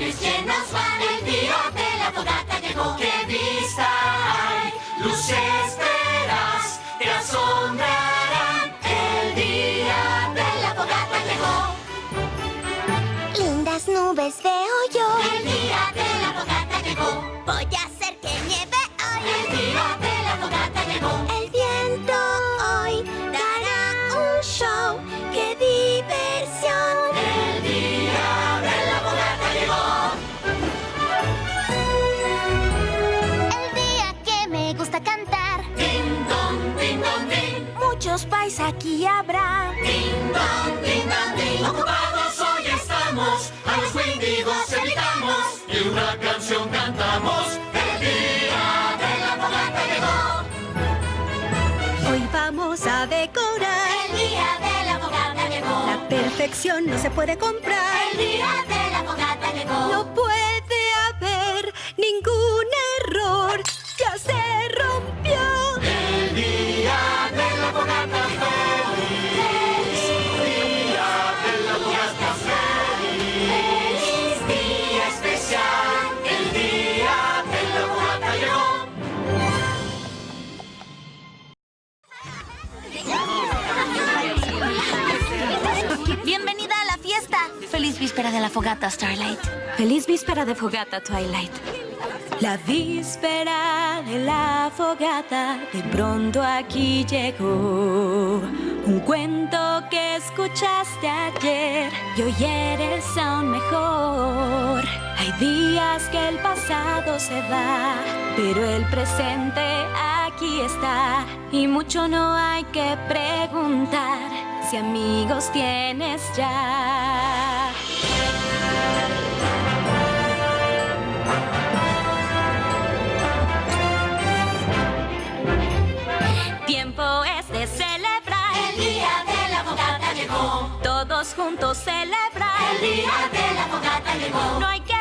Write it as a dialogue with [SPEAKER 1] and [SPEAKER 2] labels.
[SPEAKER 1] corazones llenos van. El día de la fogata llegó. ¡Qué vista hay! Luces veras te asombrarán. El día de la fogata llegó.
[SPEAKER 2] Lindas nubes veo yo.
[SPEAKER 1] El día de la fogata llegó.
[SPEAKER 2] Voy a hacer que nieve hoy.
[SPEAKER 1] El día de la fogata llegó.
[SPEAKER 2] El viento hoy dará un show. ¡Qué diversión!
[SPEAKER 1] El día de la fogata llegó.
[SPEAKER 2] El día que me gusta cantar.
[SPEAKER 1] Din don, din don, din.
[SPEAKER 2] Muchos pais aquí habrá.
[SPEAKER 1] Din don, din don, din. Ocupados hoy estamos, a los Wendigos evitamos y una canción cantamos. El día de la fogata llegó.
[SPEAKER 3] Hoy vamos a decorar.
[SPEAKER 1] El día de la fogata llegó.
[SPEAKER 3] La perfección no se puede comprar.
[SPEAKER 1] El día de la fogata llegó.
[SPEAKER 3] No puede haber ningún error. Ya se rompió.
[SPEAKER 1] El día de la fogata feliz. Día de la fogata feliz. Día especial. El día de la fogata llegó.
[SPEAKER 2] Bienvenida a la fiesta. Feliz víspera de la fogata, Starlight.
[SPEAKER 3] Feliz víspera de fogata, Twilight. La víspera de la fogata de pronto aquí llegó. Un cuento que escuchaste ayer y hoy eres aún mejor. Hay días que el pasado se va, pero el presente aquí está. Y mucho no hay que preguntar si amigos tienes ya. Tiempo es de celebrar.
[SPEAKER 1] El día de la fogata llegó.
[SPEAKER 3] Todos juntos celebrar.
[SPEAKER 1] El día de la fogata llegó.
[SPEAKER 3] No hay que